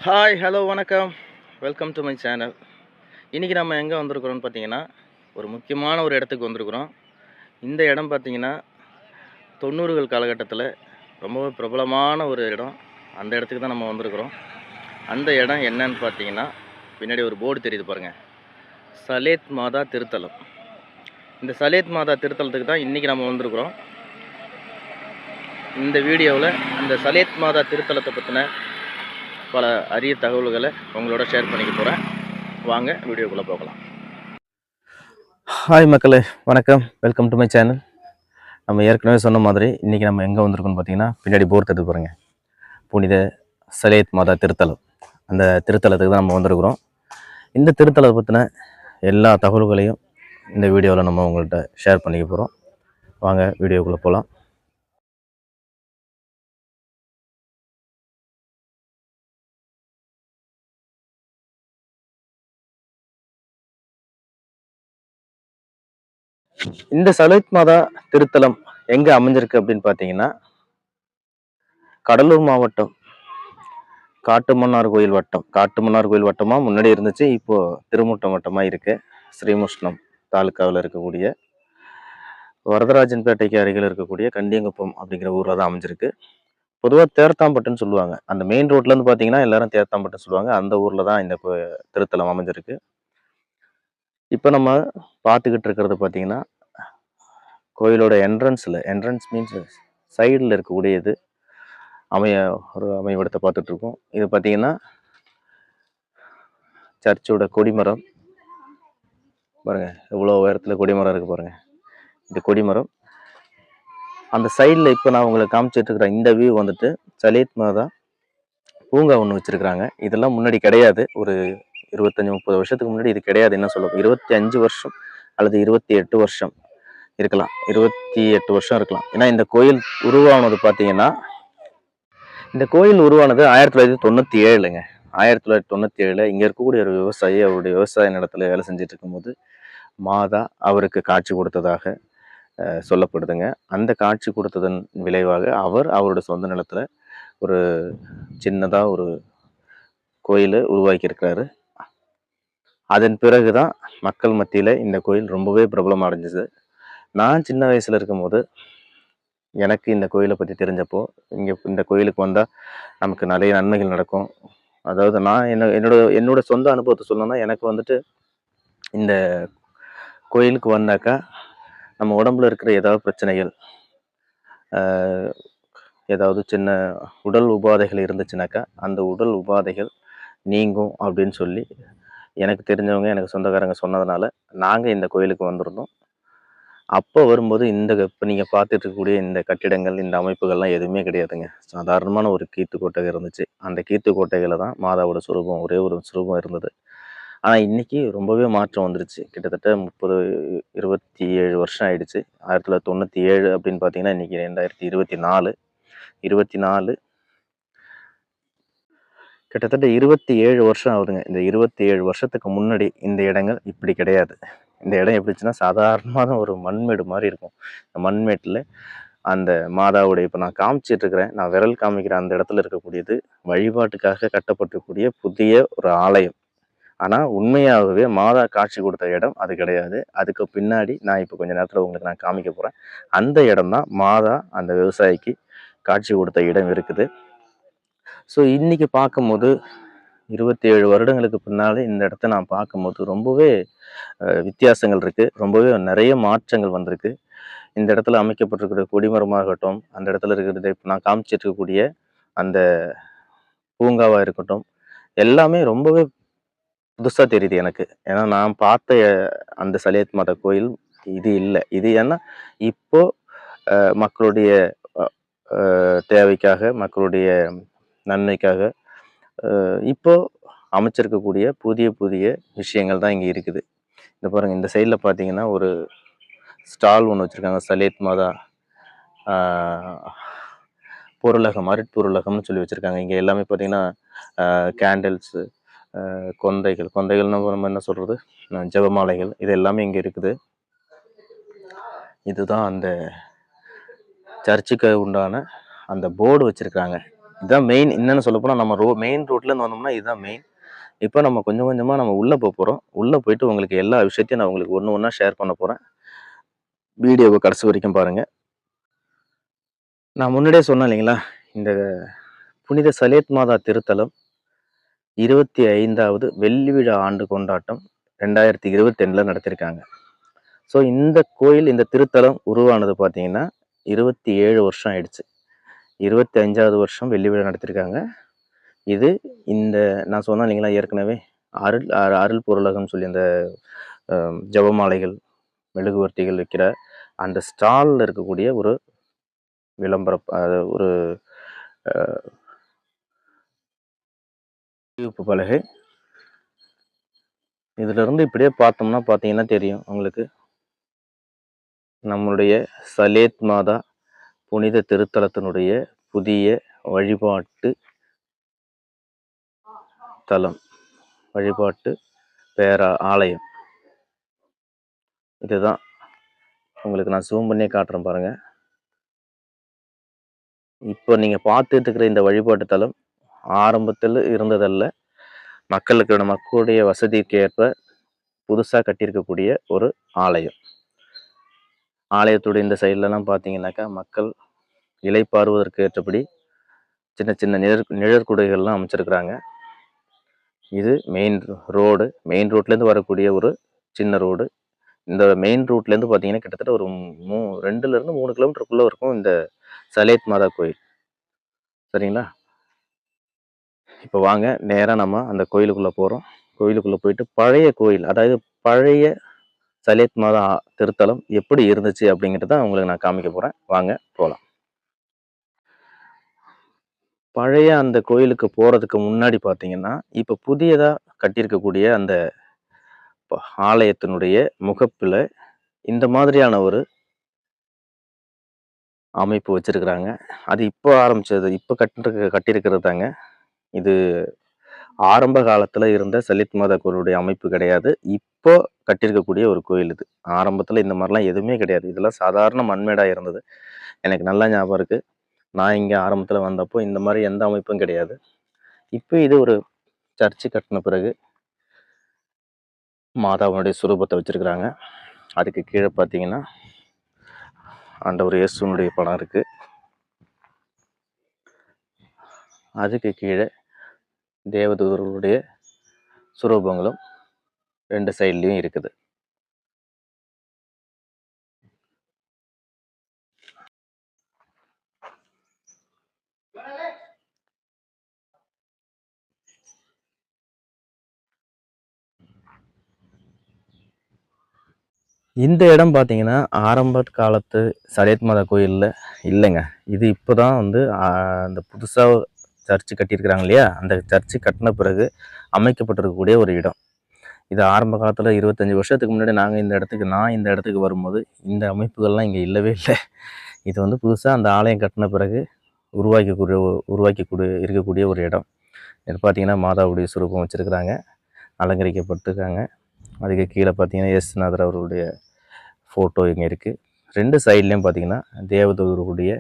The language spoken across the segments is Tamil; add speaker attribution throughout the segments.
Speaker 1: ஹாய், ஹலோ, வணக்கம். Welcome to my channel. இன்றைக்கி நம்ம எங்கே வந்திருக்கிறோம்னு பார்த்தீங்கன்னா, ஒரு முக்கியமான ஒரு இடத்துக்கு வந்திருக்கிறோம். இந்த இடம் பார்த்தீங்கன்னா, 90கள் காலகட்டத்தில் ரொம்பவே பிரபலமான ஒரு இடம். அந்த இடத்துக்கு தான் நம்ம வந்திருக்கிறோம். அந்த இடம் என்னன்னு பார்த்தீங்கன்னா, பின்னாடி ஒரு போர்டு தெரியுது பாருங்கள். சலேத் மாதா திருத்தலம். இந்த சலேத் மாதா திருத்தலத்துக்கு தான் இன்றைக்கி நம்ம வந்திருக்கிறோம். இந்த வீடியோவில் அந்த சலேத் மாதா திருத்தலத்தை பற்றின பல அரிய தகவல்களை உங்களோட ஷேர் பண்ணிக்க போகிறேன். வாங்க வீடியோக்குள்ளே போகலாம். ஹாய் மக்களே, வணக்கம். Welcome to my channel. நம்ம ஏற்கனவே சொன்ன மாதிரி இன்றைக்கி நம்ம எங்கே வந்திருக்கோம்னு பார்த்தீங்கன்னா, பின்னாடி போர்டு எடுத்து பாருங்க, புனித சலேத் மாதா திருத்தலம். அந்த திருத்தலத்துக்கு தான் நம்ம வந்திருக்கிறோம். இந்த திருத்தலத்தை பற்றின எல்லா தகவல்களையும் இந்த வீடியோவில் நம்ம உங்கள்கிட்ட ஷேர் பண்ணிக்க போகிறோம். வாங்க வீடியோக்குள்ளே போகலாம். இந்த சலேத் மாதா திருத்தலம் எங்கே அமைஞ்சிருக்கு அப்படின்னு பார்த்தீங்கன்னா, கடலூர் மாவட்டம் காட்டுமன்னார் கோயில் வட்டம். காட்டுமன்னார் கோயில் வட்டமாக முன்னாடி இருந்துச்சு, இப்போது திருமுட்டம் வட்டமாக இருக்குது. ஸ்ரீமுஷ்ணம் தாலுக்காவில் இருக்கக்கூடிய வரதராஜன்பேட்டைக்கு அருகில் இருக்கக்கூடிய கண்டியங்குப்பம் அப்படிங்கிற ஊரில் தான் அமைஞ்சிருக்கு. பொதுவாக தேர்த்தாம்பட்டுன்னு சொல்லுவாங்க. அந்த மெயின் ரோட்லேருந்து பார்த்தீங்கன்னா எல்லாரும் தேர்த்தாம்பட்டுன்னு சொல்லுவாங்க. அந்த ஊரில் தான் இந்த திருத்தலம் அமைஞ்சிருக்கு. இப்போ நம்ம பார்த்துக்கிட்டு இருக்கிறது பார்த்தீங்கன்னா, கோயிலோட என்ட்ரன்ஸ் மீன்ஸ் சைடில் இருக்கக்கூடிய இது ஒரு அமைவிடத்தை பார்த்துட்ருக்கோம். இது பார்த்தீங்கன்னா சர்ச்சோட கொடிமரம் பாருங்க, எவ்வளோ உயரத்தில் கொடிமரம் இருக்குது பாருங்க. இந்த கொடிமரம் அந்த சைடில் இப்போ நான் உங்களுக்கு காமிச்சிட்டு இருக்கிற இந்த வியூ வந்துட்டு சலேத் மாதா பூங்கா ஒன்று வச்சிருக்கிறாங்க. இதெல்லாம் முன்னாடி கிடையாது. ஒரு 25-30 வருஷத்துக்கு முன்னாடி இது கிடையாது. என்ன சொல்ல 25 வருஷம் அல்லது 28 வருஷம் இருக்கலாம். 28 வருஷம் இருக்கலாம். ஏன்னா இந்த கோயில் உருவானது பார்த்தீங்கன்னா, இந்த கோயில் உருவானது 1997ங்க. 1997 இங்கே இருக்கக்கூடிய ஒரு விவசாயி அவருடைய விவசாய நிலத்தில் வேலை செஞ்சுட்டு இருக்கும்போது மாதா அவருக்கு காட்சி கொடுத்ததாக சொல்லப்படுதுங்க. அந்த காட்சி கொடுத்ததன் விளைவாக அவரோட சொந்த நிலத்தில் ஒரு சின்னதாக ஒரு கோயிலை உருவாக்கியிருக்கிறாரு. அதன் பிறகு தான் மக்கள் மத்தியில் இந்த கோயில் ரொம்பவே பிரபலம் அடைஞ்சிது. நான் சின்ன வயசில் இருக்கும்போது எனக்கு இந்த கோயிலை பற்றி தெரிஞ்சப்போ, இந்த கோயிலுக்கு வந்தால் நமக்கு நிறைய நன்மைகள் நடக்கும். அதாவது நான் என்னோட சொந்த அனுபவத்தை சொல்லணும்னா, எனக்கு வந்துட்டு இந்த கோயிலுக்கு வந்தாக்கா நம்ம உடம்புல இருக்கிற ஏதாவது பிரச்சனைகள், ஏதாவது சின்ன உடல் உபாதைகள் இருந்துச்சுனாக்கா அந்த உடல் உபாதைகள் நீங்கும் அப்படின்னு சொல்லி எனக்கு தெரிஞ்சவங்க, எனக்கு சொந்தக்காரங்க சொன்னதுனால நாங்கள் இந்த கோயிலுக்கு வந்திருந்தோம். அப்போ வரும்போது இப்போ நீங்கள் பார்த்துட்டு இருக்கக்கூடிய இந்த கட்டிடங்கள், இந்த அமைப்புகள்லாம் எதுவுமே கிடையாதுங்க. சாதாரணமான ஒரு கீத்து கோட்டை இருந்துச்சு. அந்த கீத்து கோட்டையில் தான் மாதாவோட சுரூபம், ஒரே ஒரு சுரூபம் இருந்தது. ஆனால் இன்னைக்கு ரொம்பவே மாற்றம் வந்துருச்சு. கிட்டத்தட்ட 27 வருஷம் ஆயிடுச்சு. 1997 அப்படின்னு பார்த்தீங்கன்னா இன்னைக்கு 2024 கிட்டத்தட்ட 27 வருஷம் ஆகுதுங்க. இந்த 27 வருஷத்துக்கு முன்னாடி இந்த இடங்கள் இப்படி கிடையாது. இந்த இடம் எப்படிச்சுன்னா சாதாரணமான ஒரு மண்மேடு மாதிரி இருக்கும். இந்த மண்மேட்டில் அந்த மாதாவுடைய இப்போ நான் காமிச்சிட்டு இருக்கிறேன், நான் விரல் காமிக்கிற அந்த இடத்துல இருக்கக்கூடியது வழிபாட்டுக்காக கட்டப்பட்டிருக்கக்கூடிய புதிய ஒரு ஆலயம். ஆனால் உண்மையாகவே மாதா காட்சி கொடுத்த இடம் அது கிடையாது. அதுக்கு பின்னாடி நான் இப்போ கொஞ்ச நேரத்தில் உங்களுக்கு நான் காமிக்க போகிறேன். அந்த இடம் தான் மாதா அந்த விவசாயிக்கு காட்சி கொடுத்த இடம் இருக்குது. ஸோ இன்றைக்கி பார்க்கும்போது 27 வருடங்களுக்கு பின்னாலே இந்த இடத்த நான் பார்க்கும்போது ரொம்பவே வித்தியாசங்கள் இருக்குது. ரொம்பவே நிறைய மாற்றங்கள் வந்திருக்கு. இந்த இடத்துல அமைக்கப்பட்டிருக்கிற கொடிமரமாகட்டும், அந்த இடத்துல இருக்கிறது இப்போ நான் காமிச்சிட்டு இருக்கக்கூடிய அந்த பூங்காவாக இருக்கட்டும், எல்லாமே ரொம்பவே புதுசாக தெரியுது எனக்கு. ஏன்னா நான் பார்த்த அந்த சலேத் மாதா கோயில் இது இல்லை. இது ஏன்னா இப்போ மக்களுடைய தேவைக்காக, மக்களுடைய நன்மைக்காக இப்போ அமைச்சிருக்கக்கூடிய புதிய புதிய விஷயங்கள் தான் இங்கே இருக்குது. இந்த பாருங்கள், இந்த சைடில் பார்த்தீங்கன்னா ஒரு ஸ்டால் ஒன்று வச்சுருக்காங்க. சலேத் மாதா பொருளகம், அருட்பொருளகம்னு சொல்லி வச்சுருக்காங்க. இங்கே எல்லாமே பார்த்தீங்கன்னா கேண்டில்ஸு, கொந்தைகள்னு நம்ம என்ன சொல்கிறது, ஜெபமாலைகள், இது எல்லாமே இங்கே இருக்குது. இதுதான் அந்த சர்ச்சுக்கு உண்டான அந்த போர்டு வச்சுருக்காங்க. இதுதான் மெயின். என்னன்னு சொல்ல போனால் நம்ம மெயின் ரோட்லேருந்து வந்தோம்னா இதுதான் மெயின். இப்போ நம்ம கொஞ்சம் கொஞ்சமாக நம்ம உள்ளே போகிறோம். உள்ளே போயிட்டு உங்களுக்கு எல்லா விஷயத்தையும் நான் உங்களுக்கு ஒன்று ஒன்றா ஷேர் பண்ண போகிறேன். வீடியோவை கடைசி வரைக்கும் பாருங்கள். நான் முன்னாடியே சொன்னேன் இல்லைங்களா, இந்த புனித சலேத் மாதா திருத்தலம் 25வது வெள்ளி விழா ஆண்டு கொண்டாட்டம் 2022 நடத்திருக்காங்க. ஸோ இந்த கோயில், இந்த திருத்தலம் உருவானது பார்த்தீங்கன்னா 27 வருஷம் ஆயிடுச்சு. 25வது வருஷம் வெள்ளி விழா நடத்திருக்காங்க. இது இந்த நான் சொன்னேன் இல்லைங்களா ஏற்கனவே, அருள் பொருளகம்னு சொல்லி அந்த ஜபமாலைகள், மெழுகுவர்த்திகள் வைக்கிற அந்த ஸ்டாலில் இருக்கக்கூடிய ஒரு விளம்பர ஒரு அறிவிப்பு பலகை. இதிலிருந்து இப்படியே பார்த்தோம்னா பார்த்தீங்கன்னா தெரியும் உங்களுக்கு, நம்மளுடைய சலேத் மாதா புனித திருத்தலத்தினுடைய புதிய வழிபாட்டு தலம், வழிபாட்டு ஆலயம். இதுதான் உங்களுக்கு நான் ஜூம் பண்ணி காட்டுறேன் பாருங்க. இப்போ நீங்க பார்த்துட்டு இருக்கிற இந்த வழிபாட்டு தலம் ஆரம்பத்தில் இருந்ததல்ல. மக்களுடைய வசதிக்கு ஏற்ப புதுசா கட்டியிருக்கக்கூடிய ஒரு ஆலயம். ஆலயத்துடைய இந்த சைட்லலாம் பார்த்தீங்கன்னாக்கா மக்கள் இளைப்பாறுவதற்கு ஏற்றபடி சின்ன சின்ன நிழற்குடைகள்லாம் அமைச்சிருக்கிறாங்க. இது மெயின் ரோடு. மெயின் ரோட்லேருந்து வரக்கூடிய ஒரு சின்ன ரோடு. இந்த மெயின் ரூட்லேருந்து பார்த்தீங்கன்னா கிட்டத்தட்ட ஒரு 2லேருந்து 3 கிலோமீட்டருக்குள்ளே இருக்கும் இந்த சலேத் மாதா கோயில். சரிங்களா? இப்போ வாங்க நேராக நம்ம அந்த கோயிலுக்குள்ளே போகிறோம். கோயிலுக்குள்ளே போயிட்டு பழைய கோயில், அதாவது பழைய சலேத் மாதா திருத்தலம் எப்படி இருந்துச்சு அப்படிங்கிறத உங்களுக்கு நான் காமிக்க போகிறேன். வாங்க போகலாம். பழைய அந்த கோயிலுக்கு போகிறதுக்கு முன்னாடி பார்த்தீங்கன்னா, இப்போ புதியதாக கட்டியிருக்கக்கூடிய அந்த ஆலயத்தினுடைய முகப்பில் இந்த மாதிரியான ஒரு அமைப்பு வச்சிருக்கிறாங்க. அது இப்போ ஆரம்பிச்சது, இப்போ கட்டியிருக்கிறது தாங்க. இது ஆரம்ப காலத்தில் இருந்த சலித் மாதா கோயிலுடைய அமைப்பு கிடையாது. இப்போ கட்டியிருக்கக்கூடிய ஒரு கோயில் இது. ஆரம்பத்தில் இந்த மாதிரிலாம் எதுவுமே கிடையாது. இதெல்லாம் சாதாரண மண்மேடாக இருந்தது. எனக்கு நல்லா ஞாபகம் இருக்குது. நான் இங்கே ஆரம்பத்தில் வந்தப்போ இந்த மாதிரி எந்த அமைப்பும் கிடையாது. இப்போ இது ஒரு சர்ச்சு கட்டின பிறகு மாதாவுடைய சுரூபத்தை வச்சிருக்கிறாங்க. அதுக்கு கீழே பார்த்தீங்கன்னா ஆண்டவர் இயேசுனுடைய படம் இருக்கு. அதுக்கு கீழே தேவதூதர்களுடைய சுரூபங்களும் 2 சைட்லையும் இருக்குது. இந்த இடம் பார்த்தீங்கன்னா ஆரம்ப காலத்து சலேத் மாதா கோயிலில் இல்லைங்க. இது இப்போ தான் வந்து அந்த புதுசாக சர்ச்சு கட்டியிருக்கிறாங்க இல்லையா, அந்த சர்ச்சு கட்டின பிறகு அமைக்கப்பட்டிருக்கக்கூடிய ஒரு இடம். இது ஆரம்ப காலத்தில் 25 வருஷத்துக்கு முன்னாடி நான் இந்த இடத்துக்கு வரும்போது இந்த அமைப்புகள்லாம் இங்கே இல்லவே இல்லை. இது வந்து புதுசாக அந்த ஆலயம் கட்டின பிறகு உருவாக்கி இருக்கக்கூடிய ஒரு இடம். இது பார்த்தீங்கன்னா மாதாவுடைய சுரூபம் வச்சுருக்கிறாங்க, அலங்கரிக்கப்பட்டிருக்காங்க. அதுக்கு கீழே பார்த்தீங்கன்னா இயேசுநாதர் அவர்களுடைய ஃபோட்டோ இங்கே இருக்குது. 2 சைட்லேயும் பார்த்தீங்கன்னா தேவதூதர்களுடைய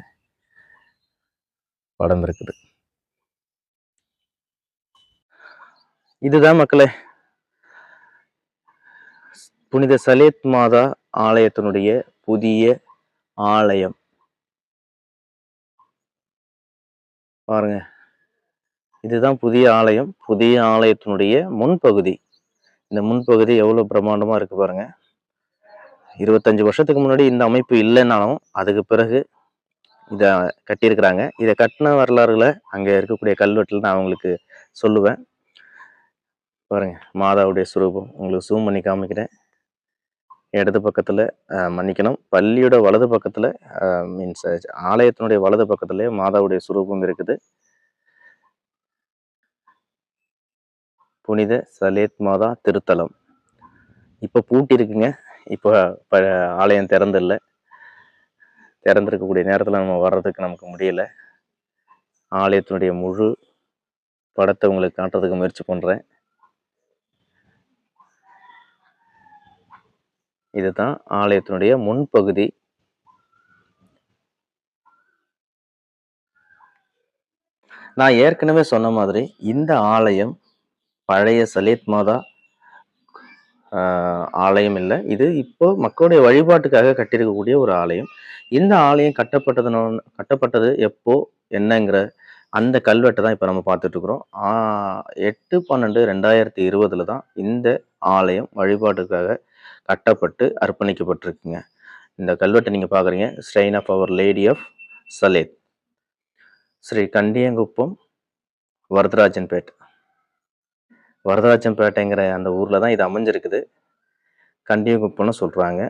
Speaker 1: படம் இருக்குது. இதுதான் மக்களே புனித சலேத் மாதா ஆலயத்தினுடைய புதிய ஆலயம். பாருங்க, இதுதான் புதிய ஆலயம். புதிய ஆலயத்தினுடைய முன்பகுதி. இந்த முன்பகுதி எவ்வளோ பிரம்மாண்டமாக இருக்குது பாருங்க. 25 வருஷத்துக்கு முன்னாடி இந்த அமைப்பு இல்லைன்னாலும் அதுக்கு பிறகு இதை கட்டியிருக்கிறாங்க. இதை கட்டின வரலாறுகளை அங்கே இருக்கக்கூடிய கல்வெட்டில் நான் உங்களுக்கு சொல்லுவேன். பாருங்க, மாதாவுடைய சுரூபம் உங்களுக்கு ஜூம் பண்ணி காமிக்கிறேன். இடது பக்கத்தில் மன்னிக்கணும், பள்ளியோட வலது பக்கத்தில் மீன்ஸ் ஆலயத்தினுடைய வலது பக்கத்துலேயே மாதாவுடைய சுரூபம் இருக்குது. புனித சலேத் மாதா திருத்தலம் இப்போ பூட்டி இருக்குங்க. இப்போ ஆலயம் திறந்தில்லை. திறந்திருக்கக்கூடிய நேரத்தில் நம்ம வர்றதுக்கு நமக்கு முடியலை. ஆலயத்தினுடைய முழு படத்தை உங்களுக்கு காட்டுறதுக்கு முயற்சி பண்ணுறேன். இதுதான் ஆலயத்தினுடைய முன்பகுதி. நான் ஏற்கனவே சொன்ன மாதிரி இந்த ஆலயம் பழைய சலேத் மாதா ஆலயம் இல்லை. இது இப்போ மக்களுடைய வழிபாட்டுக்காக கட்டியிருக்கக்கூடிய ஒரு ஆலயம். இந்த ஆலயம் கட்டப்பட்டது எப்போ என்னங்கிற அந்த கல்வெட்டை தான் இப்போ நம்ம பார்த்துட்டு இருக்கிறோம். 8/12/2020 தான் இந்த ஆலயம் வழிபாட்டுக்காக கட்டப்பட்டு அர்ப்பணிக்கப்பட்டிருக்குங்க. இந்த கல்வெட்டை நீங்க பாக்குறீங்க. Shrine of Our Lady of Salette, Shri Kandiyankuppam, Varadarajanpet. வரதராஜன்பேட்டைங்கிற அந்த ஊர்ல தான் இது அமைஞ்சிருக்குது. கண்டியங்குப்பம்னு சொல்றாங்க.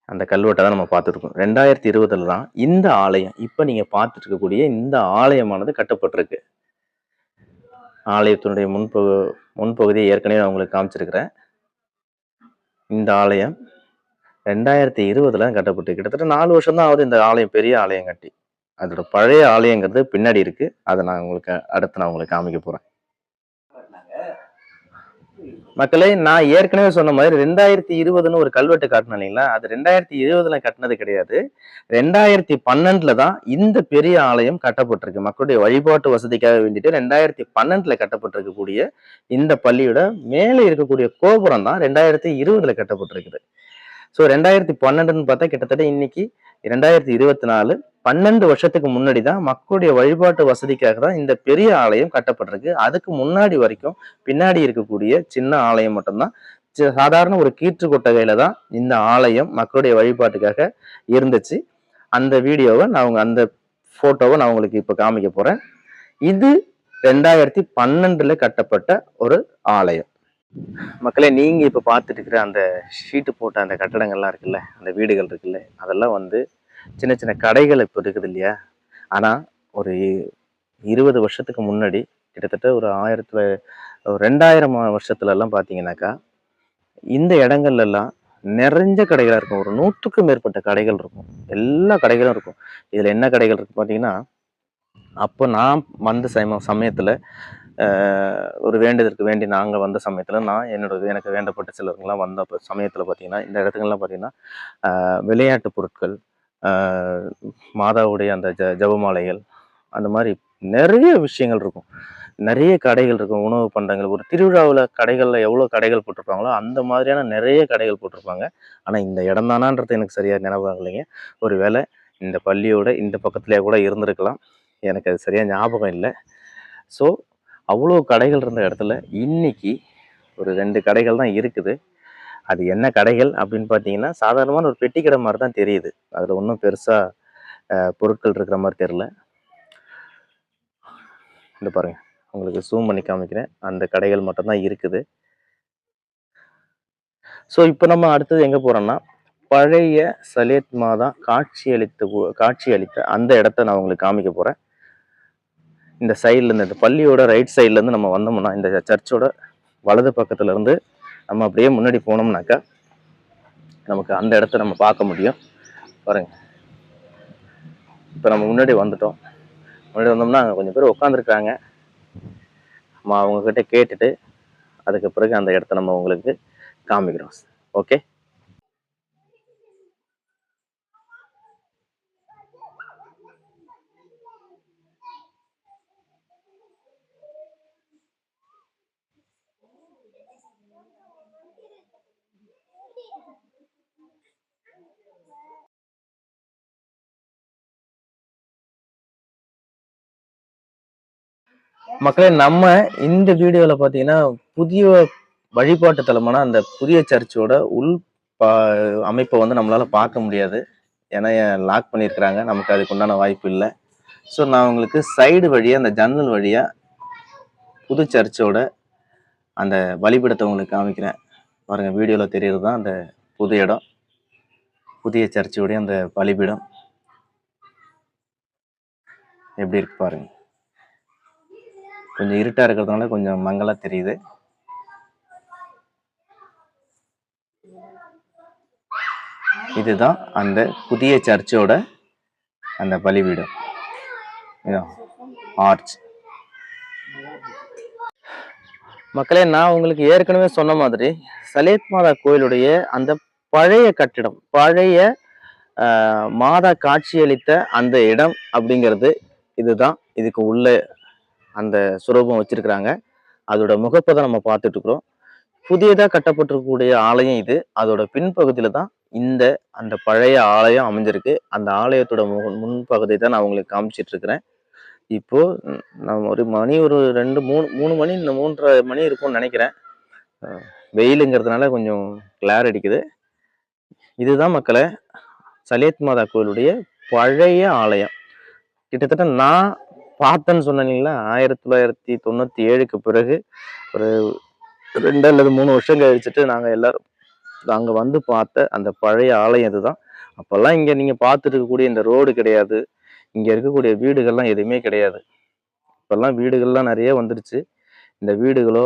Speaker 1: அந்த கல்வெட்டை தான் நம்ம பார்த்துட்டு இருக்கோம். 2020 தான் இந்த ஆலயம், இப்ப நீங்க பார்த்துட்டு இருக்கக்கூடிய இந்த ஆலயமானது கட்டப்பட்டிருக்கு. ஆலயத்தினுடைய முன்பகுதியை ஏற்கனவே நான் உங்களுக்கு காமிச்சிருக்கிறேன். இந்த ஆலயம் 2020 கட்டப்பட்டு கிட்டத்தட்ட 4 வருஷம் தான் ஆகுது இந்த ஆலயம், பெரிய ஆலயம் கட்டி. அதோட பழைய ஆலயங்கிறது பின்னாடி இருக்கு. அதை நான் உங்களுக்கு காமிக்க போறேன். மக்களே, நான் ஏற்கனவே சொன்ன மாதிரி 2020 ஒரு கல்வெட்டு காட்டினேன் இல்லைங்களா? அது 2020 கட்டினது கிடையாது. 2012 தான் இந்த பெரிய ஆலயம் கட்டப்பட்டிருக்கு. மக்களுடைய வழிபாட்டு வசதிக்காக வேண்டிட்டு 2012 கட்டப்பட்டிருக்கக்கூடிய இந்த பள்ளியோட மேலே இருக்கக்கூடிய கோபுரம் தான் 2020 கட்டப்பட்டிருக்குது. ஸோ 2012 பார்த்தா கிட்டத்தட்ட இன்னைக்கு 2024, 12 வருஷத்துக்கு முன்னாடி தான் மக்களுடைய வழிபாட்டு வசதிக்காக தான் இந்த பெரிய ஆலயம் கட்டப்பட்டிருக்கு. அதுக்கு முன்னாடி வரைக்கும் பின்னாடி இருக்கக்கூடிய சின்ன ஆலயம் மட்டும்தான். சாதாரண ஒரு கீற்று கொட்டகையில தான் இந்த ஆலயம் மக்களுடைய வழிபாட்டுக்காக இருந்துச்சு. அந்த வீடியோவை அந்த போட்டோவை நான் உங்களுக்கு இப்ப காமிக்க போறேன். இது 2012 கட்டப்பட்ட ஒரு ஆலயம். மக்களே, நீங்க இப்ப பார்த்துட்டு இருக்கிற அந்த ஷீட்டு போட்ட அந்த கட்டடங்கள்லாம் இருக்குல்ல, அந்த வீடுகள் இருக்குல்ல, அதெல்லாம் சின்ன சின்ன கடைகள் இப்போ இருக்குது இல்லையா? ஆனா ஒரு 20 வருஷத்துக்கு முன்னாடி கிட்டத்தட்ட ஒரு 2000 வருஷத்துல எல்லாம் பாத்தீங்கன்னாக்கா இந்த இடங்கள்ல எல்லாம் நிறைஞ்ச கடைகளா இருக்கும். ஒரு 100க்கும் மேற்பட்ட கடைகள் இருக்கும். எல்லா கடைகளும் இருக்கும். இதுல என்ன கடைகள் இருக்கு பாத்தீங்கன்னா, அப்போ நான் வந்த சமயத்துல ஒரு வேண்டுதற்கு வேண்டி நாங்கள் வந்த சமயத்தில் எனக்கு வேண்டப்பட்ட சிலருங்கெல்லாம் வந்த சமயத்தில் பார்த்தீங்கன்னா, இந்த இடத்துங்கள்லாம் பார்த்தீங்கன்னா விளையாட்டு பொருட்கள், மாதாவுடைய அந்த ஜபமாலைகள், அந்த மாதிரி நிறைய விஷயங்கள் இருக்கும். நிறைய கடைகள் இருக்கும். உணவு பண்டங்கள், ஒரு திருவிழாவில் கடைகளில் எவ்வளோ கடைகள் போட்டிருப்பாங்களோ அந்த மாதிரியான நிறைய கடைகள் போட்டிருப்பாங்க. ஆனால் இந்த இடம் தானான்றது எனக்கு சரியாக ஞாபகம் இல்லைங்க. ஒரு வேளை இந்த பள்ளியோட இந்த பக்கத்துலேயே கூட இருந்திருக்கலாம். எனக்கு அது சரியாக ஞாபகம் இல்லை. ஸோ அவ்வளோ கடைகள் இருந்த இடத்துல இன்னைக்கு ஒரு 2 கடைகள் தான் இருக்குது. அது என்ன கடைகள் அப்படின்னு பார்த்தீங்கன்னா, சாதாரணமான ஒரு பெட்டி கடை மாதிரி தான் தெரியுது. அதில் ஒன்றும் பெருசாக பொருட்கள் இருக்கிற மாதிரி தெரில. இந்த பாருங்க, உங்களுக்கு ஜூம் பண்ணி காமிக்கிறேன். அந்த கடைகள் மட்டும்தான் இருக்குது. ஸோ இப்போ நம்ம அடுத்தது எங்கே போகிறோம்னா, பழைய சலேத் மாதா காட்சி அளித்த அந்த இடத்த நான் உங்களுக்கு காமிக்க போகிறேன். இந்த சைட்லேருந்து, இந்த பள்ளியோட ரைட் சைட்லேருந்து நம்ம வந்தோம்னா, இந்த சர்ச்சோட வலது பக்கத்துல இருந்து நம்ம அப்படியே முன்னாடி போனோம்னாக்கா நமக்கு அந்த இடத்த நம்ம பார்க்க முடியும். பாருங்க, இப்போ நம்ம முன்னாடி வந்தோம்னா அங்கே கொஞ்சம் பேர் உட்காந்துருக்காங்க. நம்ம அவங்கக்கிட்ட கேட்டுட்டு அதுக்கு பிறகு அந்த இடத்த நம்ம உங்களுக்கு காமிக்கிறோம். ஓகே, மக்களே, நம்ம இந்த வீடியோவில் பார்த்தீங்கன்னா புதிய வழிபாட்டு தலமான அந்த புதிய சர்ச்சோட அமைப்பை நம்மளால பார்க்க முடியாது. ஏன்னா லாக் பண்ணியிருக்கிறாங்க. நமக்கு அதுக்கு உண்டான வாய்ப்பு இல்லை. ஸோ நான் உங்களுக்கு சைடு வழியாக, அந்த ஜன்னல் வழியாக புது சர்ச்சோட அந்த பலிபீடத்தை உங்களுக்கு காமிக்கிறேன். பாருங்க, வீடியோவில் தெரியறது தான் அந்த புது இடம், புதிய சர்ச்சோடைய அந்த பலிபீடம் எப்படி இருக்கு பாருங்க. கொஞ்சம் இருட்டா இருக்கிறதுனால கொஞ்சம் மங்களா தெரியுது. இதுதான் அந்த புதிய சர்ச்சோட அந்த பலிபீடம், ஆர்ச். மக்களே, நான் உங்களுக்கு ஏற்கனவே சொன்ன மாதிரி சலேத் மாதா கோயிலுடைய அந்த பழைய கட்டிடம், பழைய மாதா காட்சியளித்த அந்த இடம் அப்படிங்கிறது இதுதான். இதுக்கு உள்ள அந்த சுரூபம் வச்சிருக்கிறாங்க. அதோட முகப்பை தான் நம்ம பார்த்துட்டு இருக்கிறோம். புதியதா கட்டப்பட்டிருக்கக்கூடிய ஆலயம் இது. அதோட பின்பகுதியில தான் அந்த பழைய ஆலயம் அமைஞ்சிருக்கு. அந்த ஆலயத்தோட முன்பகுதி தான் நான் உங்களுக்கு காமிச்சிட்டு இருக்கிறேன். இப்போ நம்ம ஒரு மணி ஒரு 2 3 மணி, இந்த 3:30 மணி இருக்கும்னு நினைக்கிறேன். வெயிலுங்கிறதுனால கொஞ்சம் கிளார் அடிக்குது. இதுதான் மக்களே சலியத் மாதா கோயிலுடைய பழைய ஆலயம். கிட்டத்தட்ட நான் பார்த்தேன்னு சொன்னீங்களா, 1997க்கு பிறகு ஒரு 2 அல்லது 3 வருஷம் கழிச்சுட்டு நாங்க எல்லாரும் அங்க வந்து பார்த்த அந்த பழைய ஆலயம் இதுதான். அப்பெல்லாம் இங்க நீங்க பார்த்துட்டு இருக்கக்கூடிய இந்த ரோடு கிடையாது. இங்க இருக்கக்கூடிய வீடுகள்லாம் எதுவுமே கிடையாது. இப்பெல்லாம் வீடுகள்லாம் நிறைய வந்துருச்சு. இந்த வீடுகளோ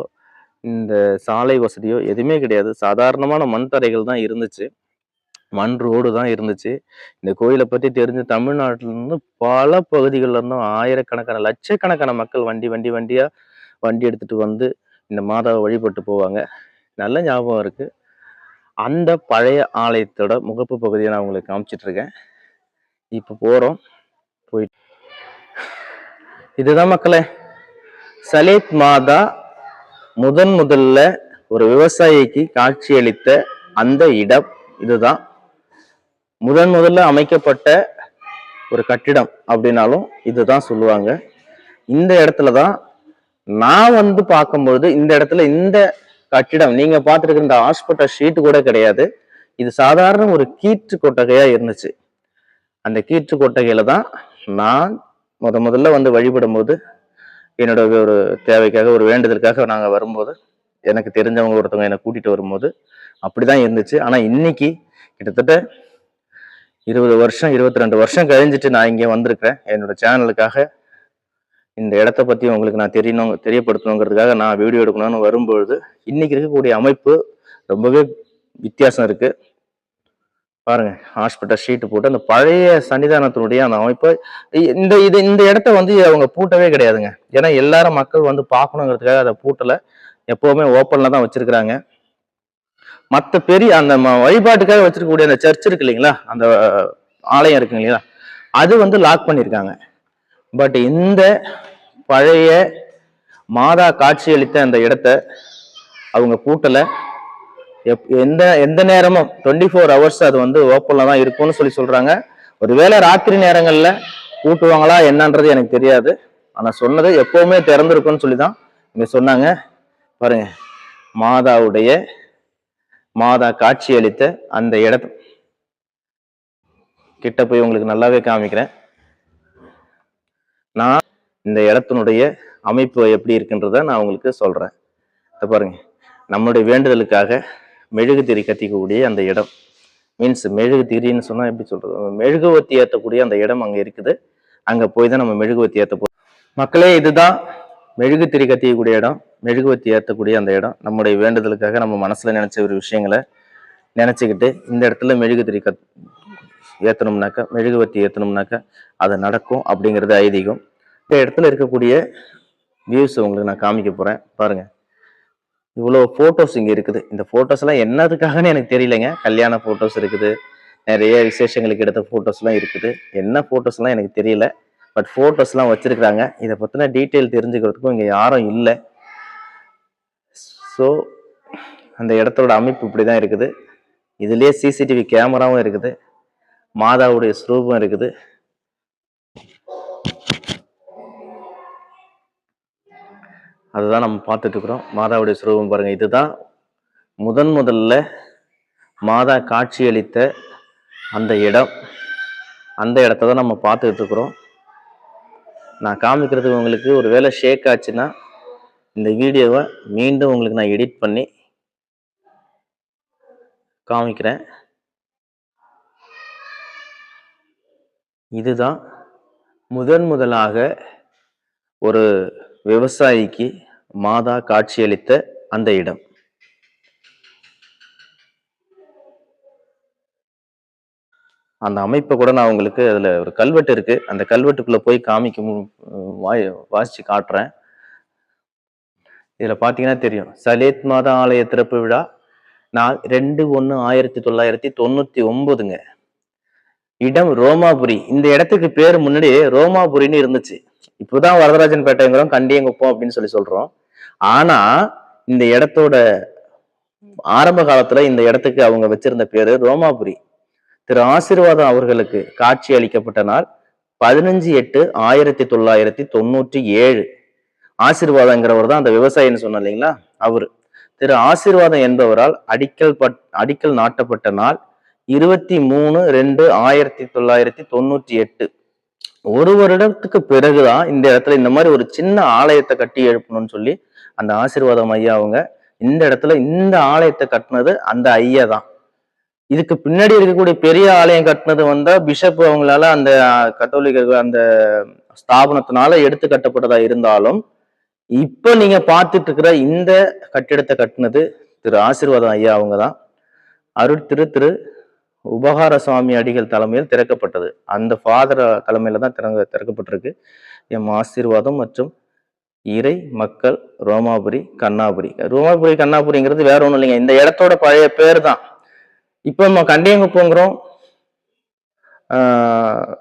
Speaker 1: இந்த சாலை வசதியோ எதுவுமே கிடையாது. சாதாரணமான மண் தரைகள் தான் இருந்துச்சு. மண் ரோடு தான் இருந்துச்சு. இந்த கோயிலை பத்தி தெரிஞ்ச தமிழ்நாட்டில இருந்து பல பகுதிகள்ல இருந்தும் ஆயிரக்கணக்கான லட்சக்கணக்கான மக்கள் வண்டியா வண்டி எடுத்துட்டு வந்து இந்த மாதாவை வழிபட்டு போவாங்க. நல்ல ஞாபகம் இருக்கு. அந்த பழைய ஆலயத்தோட முகப்பு பகுதியை நான் உங்களுக்கு காமிச்சிட்டு இருக்கேன். இப்ப போறோம். போயிட்டு இதுதான் மக்களே சலியத் மாதா முதல்ல ஒரு விவசாயிக்கு காட்சியளித்த அந்த இடம் இதுதான். முதல்ல அமைக்கப்பட்ட ஒரு கட்டிடம் அப்படின்னாலும் இதுதான் சொல்லுவாங்க. இந்த இடத்துலதான் நான் வந்து பார்க்கும்பொழுது இந்த இடத்துல இந்த கட்டிடம் நீங்க பார்த்துருக்க இந்த ஹாஸ்பிட்டல் ஷீட் கூட கிடையாது. இது சாதாரண ஒரு கீற்று கொட்டகையா இருந்துச்சு. அந்த கீற்று கொட்டகையில தான் நான் முதல்ல வந்து வழிபடும் போது என்னோட ஒரு தேவைக்காக ஒரு வேண்டுதலுக்காக நாங்க வரும்போது எனக்கு தெரிஞ்சவங்க ஒருத்தவங்க என்னை கூட்டிட்டு வரும்போது அப்படிதான் இருந்துச்சு. ஆனா இன்னைக்கு கிட்டத்தட்ட 20 வருஷம் 22 வருஷம் கழிஞ்சிட்டு நான் இங்கே வந்திருக்கிறேன். என்னோட சேனலுக்காக இந்த இடத்த பத்தி உங்களுக்கு நான் தெரியப்படுத்தணுங்கிறதுக்காக நான் வீடியோ எடுக்கணும்னு வரும்பொழுது இன்னைக்கு இருக்கக்கூடிய அமைப்பு ரொம்பவே வித்தியாசம் இருக்கு. பாருங்க, ஹாஸ்பிட்டல் ஷீட்டு போட்டு அந்த பழைய சன்னிதானத்தினுடைய அந்த அமைப்பு இந்த இடத்த வந்து அவங்க பூட்டவே கிடையாதுங்க. ஏன்னா எல்லாரும் மக்கள் வந்து பார்க்கணுங்கிறதுக்காக அதை பூட்டல, எப்பவுமே ஓப்பன்ல தான் வச்சிருக்கிறாங்க. மற்ற பெரிய அந்த வழிபாட்டுக்காக வச்சிருக்கக்கூடிய அந்த சர்ச் இருக்கு இல்லைங்களா, அந்த ஆலயம் இருக்கு இல்லைங்களா, அது வந்து லாக் பண்ணியிருக்காங்க. பட் இந்த பழைய மாதா காட்சியளித்த அந்த இடத்த அவங்க பூட்டல. எந்த நேரமும் 24 hours அது வந்து ஓப்பன்ல தான் இருக்கும்னு சொல்றாங்க. ஒருவேளை ராத்திரி நேரங்கள்ல பூட்டுவாங்களா என்னன்றது எனக்கு தெரியாது. ஆனா சொன்னது எப்பவுமே திறந்திருக்கும்னு சொல்லிதான் இங்க சொன்னாங்க. பாருங்க, மாதா காட்சி அளித்த அந்த இடத்த கிட்ட போய் உங்களுக்கு நல்லாவே காமிக்கிறேன். நான் இந்த இடத்தினுடைய அமைப்பு எப்படி இருக்குன்றத நான் உங்களுக்கு சொல்றேன். பாருங்க, நம்மளுடைய வேண்டுதலுக்காக மெழுகுதிரி கத்திக்கக்கூடிய அந்த இடம், மீன்ஸ் மெழுகுதிரின்னு சொன்னா எப்படி சொல்றது, மெழுகுவத்தி ஏற்றக்கூடிய அந்த இடம் அங்க இருக்குது. அங்க போய் தான் நம்ம மெழுகுவத்தி ஏற்ற போறோம். மக்களே, இதுதான் மெழுகுதிரி கத்திக்கக்கூடிய இடம், மெழுகுவத்தி ஏற்றக்கூடிய அந்த இடம். நம்முடைய வேண்டுதலுக்காக நம்ம மனசுல நினைச்ச ஒரு விஷயங்களை நினைச்சுக்கிட்டு இந்த இடத்துல மெழுகுதிரி ஏற்றணும்னாக்கா, மெழுகுவத்தி ஏற்றணும்னாக்கா அது நடக்கும் அப்படிங்கிறது ஐதீகம். இந்த இடத்துல இருக்கக்கூடிய வியூஸ் உங்களுக்கு நான் காமிக்க போறேன். பாருங்க, இவ்வளவு போட்டோஸ் இங்க இருக்குது. இந்த போட்டோஸ் எல்லாம் என்னதுக்காகன்னு எனக்கு தெரியலைங்க. கல்யாண போட்டோஸ் இருக்குது, நிறைய விசேஷங்களுக்கு எடுத்த போட்டோஸ் எல்லாம் இருக்குது. என்ன போட்டோஸ் எல்லாம் எனக்கு தெரியல. பட் போட்டோஸ் எல்லாம் வச்சிருக்கிறாங்க. இதை பத்தின டீட்டெயில் தெரிஞ்சுக்கிறதுக்கும் இங்க யாரும் இல்லை. ஸோ அந்த இடத்தோட அமைப்பு இப்படிதான் இருக்குது. இதுலயே சிசிடிவி கேமராவும் இருக்குது, மாதாவுடைய ஸ்வரூபம் இருக்குது. அதுதான் நம்ம பார்த்துட்டு இருக்கிறோம். மாதாவுடைய ஸ்வரூபம் பாருங்க. இதுதான் முதல்ல மாதா காட்சியளித்த அந்த இடம். அந்த இடத்த தான் நம்ம பார்த்துட்டு இருக்கிறோம். நான் காமிக்கிறதுக்கு உங்களுக்கு ஒரு வேளை ஷேக் ஆச்சுன்னா இந்த வீடியோவை மீண்டும் உங்களுக்கு நான் எடிட் பண்ணி காமிக்கிறேன். இதுதான் முதலாக ஒரு விவசாயிக்கு மாதா காட்சியளித்த அந்த இடம். அந்த அமைப்பை கூட நான் உங்களுக்கு, அதுல ஒரு கல்வெட்டு இருக்கு, அந்த கல்வெட்டுக்குள்ள போய் வாசிச்சு காட்டுறேன். இதுல பாத்தீங்கன்னா தெரியும், சலியத் மாதா ஆலய திறப்பு விழா 2/1/1999ங்க. இடம் ரோமாபுரி. இந்த இடத்துக்கு பேரு முன்னாடி ரோமாபுரின்னு இருந்துச்சு. இப்போதான் வரதராஜன் பேட்டைங்கிறோம், கண்டியங்குப்பம் அப்படின்னு சொல்றோம். ஆனா இந்த இடத்தோட ஆரம்ப காலத்துல இந்த இடத்துக்கு அவங்க வச்சிருந்த பேரு ரோமாபுரி. திரு ஆசீர்வாதம் அவர்களுக்கு காட்சி அளிக்கப்பட்ட நாள் 15/8/1997. ஆசீர்வாதங்கிறவர் தான் அந்த விவசாயின்னு சொன்ன இல்லைங்களா, அவரு. திரு ஆசீர்வாதம் என்பவரால் அடிக்கல் நாட்டப்பட்ட நாள் 23/2/1998. ஒரு வருடத்துக்கு பிறகுதான் இந்த இடத்துல இந்த மாதிரி ஒரு சின்ன ஆலயத்தை கட்டி எழுப்பணும்னு சொல்லி அந்த ஆசீர்வாதம் ஐயா அவங்க இந்த இடத்துல இந்த ஆலயத்தை கட்டினது அந்த ஐயா தான். இதுக்கு பின்னாடி இருக்கக்கூடிய பெரிய ஆலயம் கட்டினது வந்தா பிஷப் அவங்களால அந்த கத்தோலிக்கர்கள் அந்த ஸ்தாபனத்தினால எடுத்து கட்டப்பட்டதா இருந்தாலும், இப்ப நீங்க பார்த்துட்டு இருக்கிற இந்த கட்டிடத்தை கட்டினது திரு ஆசீர்வாதம் ஐயா அவங்க தான். திரு உபகார சுவாமி அடிகள் தலைமையில் திறக்கப்பட்டது. அந்த ஃபாதர் தலைமையில தான் திறக்கப்பட்டிருக்கு. எம் ஆசீர்வாதம் மற்றும் இறை மக்கள் ரோமாபுரி கண்ணாபுரி. ரோமாபுரி கண்ணாபுரிங்கிறது வேற ஒண்ணும் இல்லைங்க, இந்த இடத்தோட பழைய பேர் தான். இப்ப நம்ம கண்டியங்குப்பங்கிறோம்,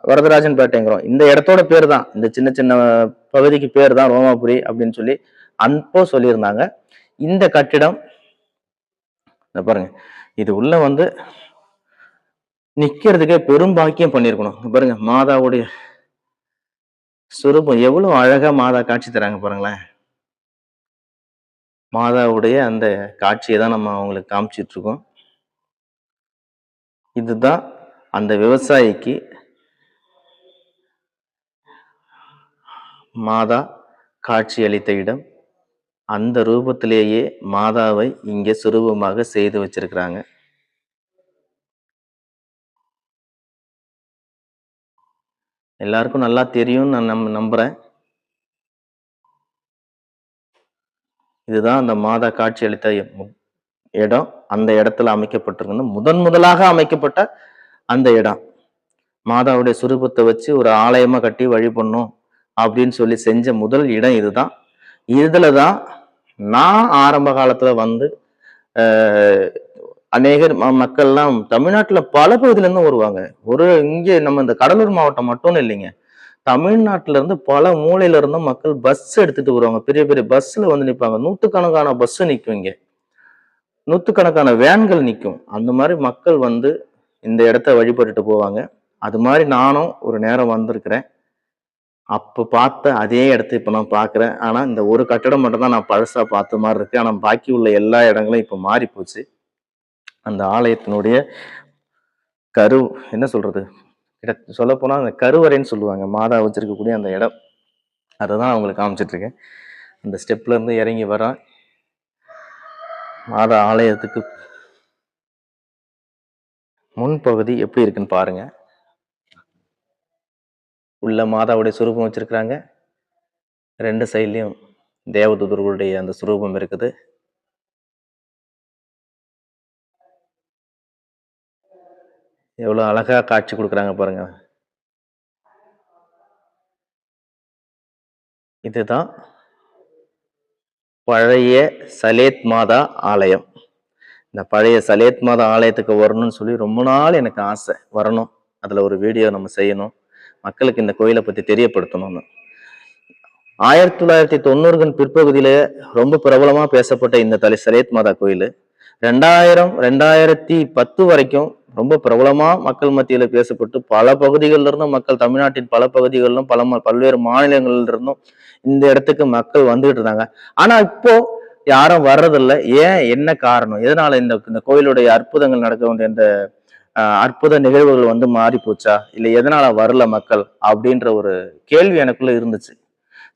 Speaker 1: வரதராஜன் பேட்டைங்கிறோம். இந்த இடத்தோட பேர் தான், இந்த சின்ன சின்ன பகுதிக்கு பேர் தான் ரோமாபுரி அப்படின்னு சொல்லி அப்போ சொல்லியிருந்தாங்க. இந்த கட்டிடம் பாருங்க, இது உள்ள வந்து நிக்கிறதுக்கே பெரும் பாக்கியம் பண்ணிருக்கணும். பாருங்க, மாதாவுடைய சுரூபம் எவ்வளவு அழகா மாதா காட்சி தராங்க பாருங்களேன். மாதாவுடைய அந்த காட்சியை தான் நம்ம அவங்களுக்கு காமிச்சிட்டு இருக்கோம். இதுதான் அந்த விவசாயிக்கு மாதா காட்சி அளித்த இடம். அந்த ரூபத்திலேயே மாதாவை இங்கே சுரூபமாக செய்து வச்சிருக்கிறாங்க. எல்லாருக்கும் நல்லா தெரியும் நான் நம்புறேன். இதுதான் அந்த மாதா காட்சி அளித்த இடம். அந்த இடத்துல அமைக்கப்பட்டிருக்கு, முதலாக அமைக்கப்பட்ட அந்த இடம். மாதாவுடைய சுரூபத்தை வச்சு ஒரு ஆலயமா கட்டி வழிபடணும் அப்படின்னு சொல்லி செஞ்ச முதல் இடம் இதுதான். இதுலதான் நான் ஆரம்ப காலத்துல வந்து அநேகர் மக்கள்லாம் தமிழ்நாட்டுல பல பகுதியில இருந்து வருவாங்க. இங்கே நம்ம இந்த கடலூர் மாவட்டம் மட்டும் இல்லைங்க, தமிழ்நாட்டுல இருந்து பல மூலையில இருந்தும் மக்கள் பஸ் எடுத்துட்டு வருவாங்க. பெரிய பெரிய பஸ்ல வந்து நிற்பாங்க. நூற்றுக்கணக்கான பஸ் நிற்கும், இங்க நூற்றுக்கணக்கான வேன்கள் நிற்கும். அந்த மாதிரி மக்கள் வந்து இந்த இடத்த வழிபட்டுட்டு போவாங்க. அது மாதிரி நானும் ஒரு நேரம் வந்திருக்கிறேன். அப்ப பார்த்த அதே இடத்த இப்ப நான் பாக்குறேன். ஆனா இந்த ஒரு கட்டடம் மட்டும் தான் நான் பழசா பார்த்த மாதிரி இருக்கு. ஆனா பாக்கி உள்ள எல்லா இடங்களும் இப்ப மாறி போச்சு. அந்த ஆலயத்தினுடைய என்ன சொல்றது, சொல்ல போனா அந்த கருவறைன்னு சொல்லுவாங்க, மாதா வச்சிருக்கக்கூடிய அந்த இடம். அதைதான் அவங்களுக்கு காமிச்சிட்டு இருக்கேன். அந்த ஸ்டெப்ல இருந்து இறங்கி வரான். மாதா ஆலயத்துக்கு முன்பகுதி எப்படி இருக்குன்னு பாருங்க. உள்ள மாதாவுடைய சுரூபம் வச்சிருக்கிறாங்க. 2 சைட்லயும் தேவதூதர்களுடைய அந்த சுரூபம் இருக்குது. எவ்வளவு அழகா காட்சி கொடுக்குறாங்க பாருங்க. இதுதான் பழைய சலேத் மாதா ஆலயம். இந்த பழைய சலேத் மாதா ஆலயத்துக்கு வரணும்னு சொல்லி ரொம்ப நாள் எனக்கு ஆசை, வரணும், அதுல ஒரு வீடியோ நம்ம செய்யணும், மக்களுக்கு இந்த கோயிலை பத்தி தெரியப்படுத்தணும்னு. 1990 பிற்பகுதியில ரொம்ப பிரபலமா பேசப்பட்ட இந்த சலேத் மாதா கோயில் 2010 வரைக்கும் ரொம்ப பிரபலமா மக்கள் மத்தியில பேசப்பட்டு பல பகுதிகளில் இருந்தும் மக்கள், தமிழ்நாட்டின் பல பகுதிகளிலும் பல்வேறு மாநிலங்கள்ல இருந்தும் இந்த இடத்துக்கு மக்கள் வந்துகிட்டு இருந்தாங்க. ஆனா இப்போ யாரும் வர்றதில்லை. ஏன், என்ன காரணம், எதனால இந்த கோயிலுடைய அற்புதங்கள் நடக்க வேண்டிய இந்த அற்புத நிகழ்வுகள் வந்து மாறி போச்சா, இல்லை எதனால வரல மக்கள் அப்படின்ற ஒரு கேள்வி எனக்குள்ள இருந்துச்சு.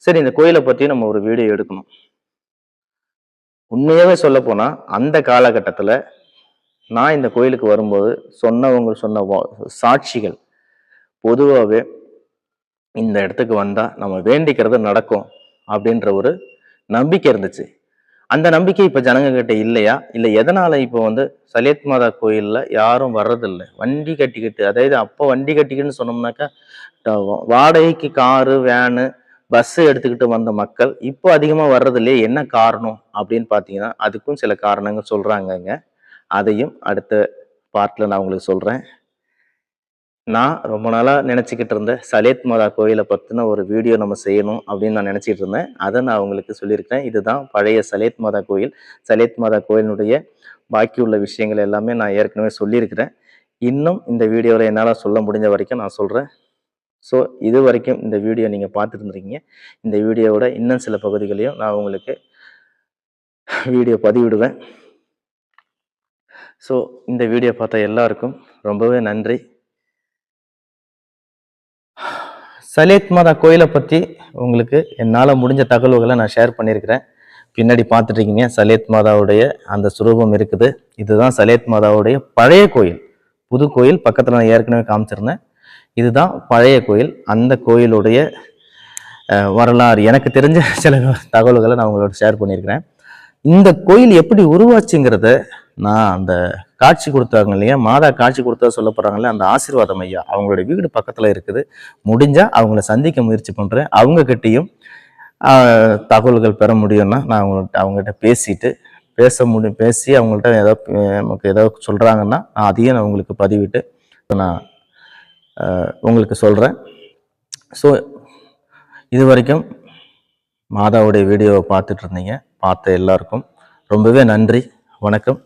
Speaker 1: சரி, இந்த கோயிலை பத்தி நம்ம ஒரு வீடியோ எடுக்கணும். உண்மையாவே சொல்ல போனா அந்த காலகட்டத்துல நான் இந்த கோயிலுக்கு வரும்போது சொன்ன சாட்சிகள் பொதுவாகவே இந்த இடத்துக்கு வந்தா நம்ம வேண்டிக்கிறது நடக்கும் அப்படின்ற ஒரு நம்பிக்கை இருந்துச்சு. அந்த நம்பிக்கை இப்ப ஜனங்க கிட்ட இல்லையா, இல்லை எதனால இப்போ வந்து சலேத் மாதா கோயில்ல யாரும் வர்றதில்லை? வண்டி கட்டிக்கிட்டு, அதாவது அப்போ வண்டி கட்டிக்கிட்டுன்னு சொன்னோம்னாக்கா வாடகைக்கு காரு வேனு பஸ் எடுத்துக்கிட்டு வந்த மக்கள் இப்போ அதிகமா வர்றதில்லையே, என்ன காரணம் அப்படின்னு பாத்தீங்கன்னா அதுக்கும் சில காரணங்கள் சொல்றாங்கங்க. அதையும் அடுத்த பார்ட்ல நான் உங்களுக்கு சொல்றேன். நான் ரொம்ப நாளாக நினச்சிக்கிட்டு இருந்தேன் சலேத் மாதா கோயிலை பற்றின ஒரு வீடியோ நம்ம செய்யணும் அப்படின்னு நான் நினச்சிட்டு இருந்தேன். அதை நான் உங்களுக்கு சொல்லியிருக்கேன். இதுதான் பழைய சலேத் மாதா கோயில். சலேத் மாதா கோயிலினுடைய பாக்கி உள்ள விஷயங்கள் எல்லாமே நான் ஏற்கனவே சொல்லியிருக்கிறேன். இன்னும் இந்த வீடியோவில் என்னால் சொல்ல முடிஞ்ச வரைக்கும் நான் சொல்கிறேன். ஸோ இது வரைக்கும் இந்த வீடியோ நீங்கள் பார்த்துட்டு இருந்திருக்கீங்க. இந்த வீடியோவோட இன்னும் சில பகுதிகளையும் நான் உங்களுக்கு வீடியோ பதிவிடுவேன். ஸோ இந்த வீடியோ பார்த்த எல்லாருக்கும் ரொம்பவே நன்றி. சலேத் மாதா கோயிலை பற்றி உங்களுக்கு என்னால் முடிஞ்ச தகவல்களை நான் ஷேர் பண்ணியிருக்கிறேன். பின்னாடி பார்த்துட்டு இருக்கீங்க சலேத் மாதாவுடைய அந்த சுரூபம் இருக்குது. இதுதான் சலேத் மாதாவுடைய பழைய கோயில். புது கோயில் பக்கத்தில் நான் ஏற்கனவே காமிச்சிருந்தேன். இதுதான் பழைய கோயில். அந்த கோயிலுடைய வரலாறு எனக்கு தெரிஞ்ச சில தகவல்களை நான் உங்களோட ஷேர் பண்ணியிருக்கிறேன். இந்த கோயில் எப்படி உருவாச்சுங்கிறத நான் அந்த காட்சி கொடுத்தாங்க இல்லையா, மாதா காட்சி கொடுத்தா சொல்லப்படுறாங்கல்ல, அந்த ஆசீர்வாதம் ஐயா அவங்களோட வீடு பக்கத்தில் இருக்குது. முடிஞ்சா அவங்கள சந்திக்க முயற்சி பண்ணுறேன். அவங்க கிட்டேயும் தகவல்கள் பெற முடியும்னா நான் அவங்ககிட்ட பேசி அவங்கள்ட்ட நமக்கு ஏதாவது சொல்கிறாங்கன்னா நான் அதையும் நான் உங்களுக்கு பதிவிட்டு நான் உங்களுக்கு சொல்கிறேன். ஸோ இது வரைக்கும் மாதாவுடைய வீடியோவை பார்த்துட்டு இருந்தீங்க. பார்த்த எல்லாருக்கும் ரொம்பவே நன்றி. வணக்கம்.